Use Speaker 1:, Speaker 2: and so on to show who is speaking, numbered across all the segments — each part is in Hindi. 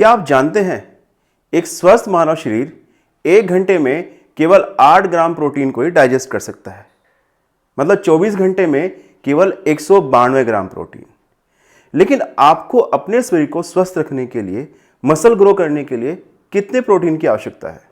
Speaker 1: क्या आप जानते हैं एक स्वस्थ मानव शरीर 1 घंटे में केवल 8 ग्राम प्रोटीन को ही डाइजेस्ट कर सकता है। मतलब 24 घंटे में केवल 192 ग्राम प्रोटीन। लेकिन आपको अपने शरीर को स्वस्थ रखने के लिए, मसल ग्रो करने के लिए कितने प्रोटीन की आवश्यकता है?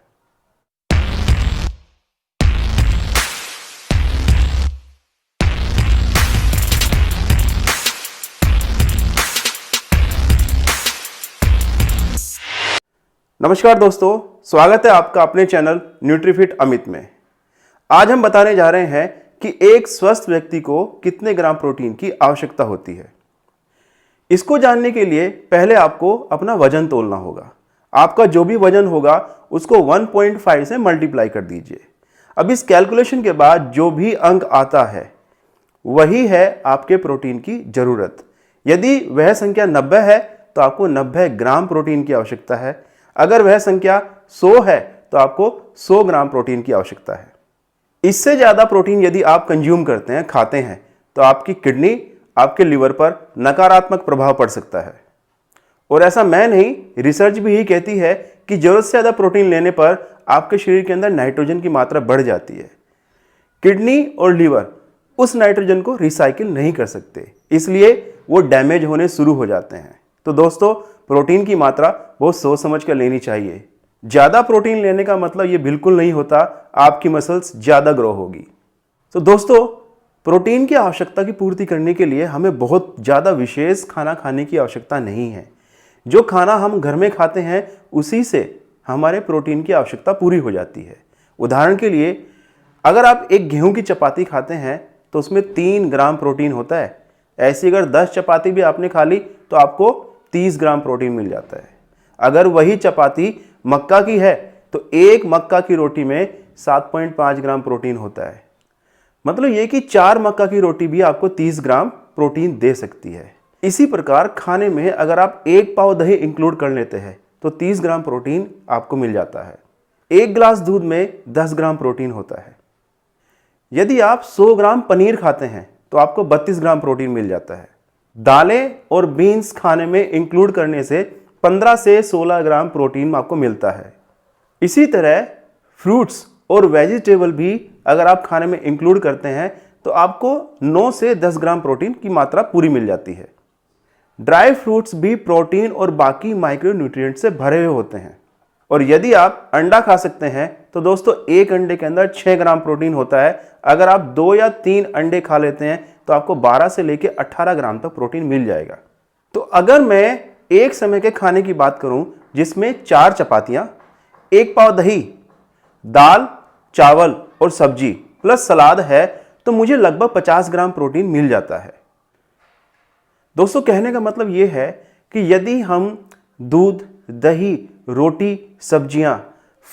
Speaker 1: नमस्कार दोस्तों, स्वागत है आपका अपने चैनल न्यूट्रीफिट अमित में। आज हम बताने जा रहे हैं कि एक स्वस्थ व्यक्ति को कितने ग्राम प्रोटीन की आवश्यकता होती है। इसको जानने के लिए पहले आपको अपना वजन तोलना होगा। आपका जो भी वजन होगा उसको 1.5 से मल्टीप्लाई कर दीजिए। अब इस कैलकुलेशन के बाद जो भी अंक आता है वही है आपके प्रोटीन की जरूरत। यदि वह संख्या 90 है तो आपको 90 ग्राम प्रोटीन की आवश्यकता है। अगर वह संख्या 100 है तो आपको 100 ग्राम प्रोटीन की आवश्यकता है। इससे ज़्यादा प्रोटीन यदि आप कंज्यूम करते हैं, खाते हैं, तो आपकी किडनी, आपके लिवर पर नकारात्मक प्रभाव पड़ सकता है। और ऐसा मैं नहीं, रिसर्च भी यही कहती है कि जरूरत से ज़्यादा प्रोटीन लेने पर आपके शरीर के अंदर नाइट्रोजन की मात्रा बढ़ जाती है। किडनी और लिवर उस नाइट्रोजन को रिसाइकिल नहीं कर सकते, इसलिए वो डैमेज होने शुरू हो जाते हैं। तो दोस्तों, प्रोटीन की मात्रा बहुत सोच समझ कर लेनी चाहिए। ज़्यादा प्रोटीन लेने का मतलब ये बिल्कुल नहीं होता आपकी मसल्स ज़्यादा ग्रो होगी। तो दोस्तों, प्रोटीन की आवश्यकता की पूर्ति करने के लिए हमें बहुत ज़्यादा विशेष खाना खाने की आवश्यकता नहीं है। जो खाना हम घर में खाते हैं उसी से हमारे प्रोटीन की आवश्यकता पूरी हो जाती है। उदाहरण के लिए, अगर आप एक गेहूं की चपाती खाते हैं तो उसमें 3 ग्राम प्रोटीन होता है। ऐसी अगर 10 चपाती भी आपने खा ली तो आपको 30 ग्राम प्रोटीन मिल जाता है। अगर वही चपाती मक्का की है तो एक मक्का की रोटी में 7.5 ग्राम प्रोटीन होता है। मतलब ये कि 4 मक्का की रोटी भी आपको 30 ग्राम प्रोटीन दे सकती है। इसी प्रकार खाने में अगर आप 1 पाव दही इंक्लूड कर लेते हैं तो 30 ग्राम प्रोटीन आपको मिल जाता है। 1 गिलास दूध में 10 ग्राम प्रोटीन होता है। यदि आप 100 ग्राम पनीर खाते हैं तो आपको 32 ग्राम प्रोटीन मिल जाता है। दालें और बीन्स खाने में इंक्लूड करने से 15 से 16 ग्राम प्रोटीन आपको मिलता है। इसी तरह फ्रूट्स और वेजिटेबल भी अगर आप खाने में इंक्लूड करते हैं तो आपको 9 से 10 ग्राम प्रोटीन की मात्रा पूरी मिल जाती है। ड्राई फ्रूट्स भी प्रोटीन और बाकी माइक्रोन्यूट्रिएंट से भरे हुए होते हैं। और यदि आप अंडा खा सकते हैं तो दोस्तों, एक अंडे के अंदर 6 ग्राम प्रोटीन होता है। अगर आप 2 या 3 अंडे खा लेते हैं तो आपको 12 से लेकर 18 ग्राम तक प्रोटीन मिल जाएगा। तो अगर मैं एक समय के खाने की बात करूं जिसमें 4 चपातियां, 1 पाव दही, दाल, चावल और सब्जी प्लस सलाद है तो मुझे लगभग 50 ग्राम प्रोटीन मिल जाता है। दोस्तों, कहने का मतलब यह है कि यदि हम दूध, दही, रोटी, सब्जियां,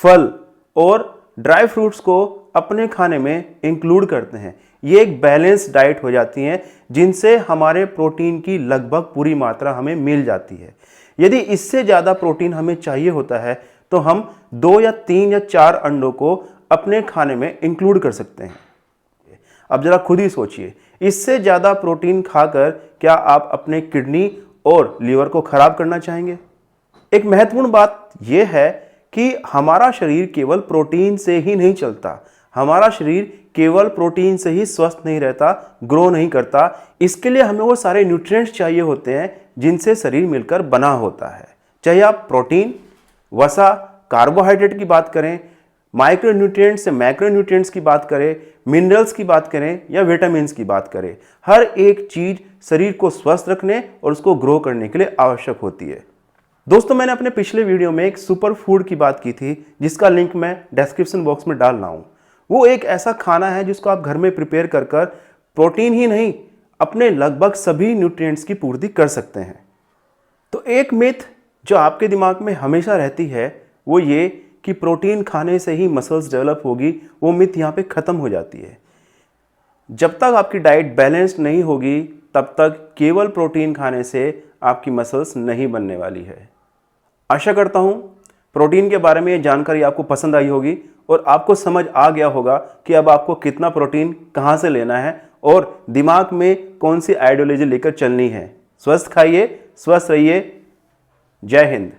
Speaker 1: फल और ड्राई फ्रूट्स को अपने खाने में इंक्लूड करते हैं, ये एक बैलेंस डाइट हो जाती है जिनसे हमारे प्रोटीन की लगभग पूरी मात्रा हमें मिल जाती है। यदि इससे ज़्यादा प्रोटीन हमें चाहिए होता है तो हम 2 या 3 या 4 अंडों को अपने खाने में इंक्लूड कर सकते हैं। अब जरा खुद ही सोचिए, इससे ज़्यादा प्रोटीन खाकर क्या आप अपने किडनी और लीवर को खराब करना चाहेंगे? एक महत्वपूर्ण बात यह है कि हमारा शरीर केवल प्रोटीन से ही नहीं चलता। हमारा शरीर केवल प्रोटीन से ही स्वस्थ नहीं रहता, ग्रो नहीं करता। इसके लिए हमें वो सारे न्यूट्रिएंट्स चाहिए होते हैं जिनसे शरीर मिलकर बना होता है। चाहे आप प्रोटीन, वसा, कार्बोहाइड्रेट की बात करें, माइक्रोन्यूट्रिएंट्स से मैक्रोन्यूट्रिएंट्स की बात करें, मिनरल्स की बात करें या विटामिन्स की बात करें, हर एक चीज शरीर को स्वस्थ रखने और उसको ग्रो करने के लिए आवश्यक होती है। दोस्तों, मैंने अपने पिछले वीडियो में एक सुपर फूड की बात की थी जिसका लिंक मैं डिस्क्रिप्शन बॉक्स में डाल रहा हूं। वो एक ऐसा खाना है जिसको आप घर में प्रिपेयर कर प्रोटीन ही नहीं, अपने लगभग सभी न्यूट्रिएंट्स की पूर्ति कर सकते हैं। तो एक मिथ जो आपके दिमाग में हमेशा रहती है वो ये कि प्रोटीन खाने से ही मसल्स डेवलप होगी, वो मिथ यहाँ पे खत्म हो जाती है। जब तक आपकी डाइट बैलेंस्ड नहीं होगी तब तक केवल प्रोटीन खाने से आपकी मसल्स नहीं बनने वाली है। आशा करता हूँ प्रोटीन के बारे में ये जानकारी आपको पसंद आई होगी और आपको समझ आ गया होगा कि अब आपको कितना प्रोटीन कहाँ से लेना है और दिमाग में कौन सी आइडियोलॉजी लेकर चलनी है। स्वस्थ खाइए, स्वस्थ रहिए। जय हिंद।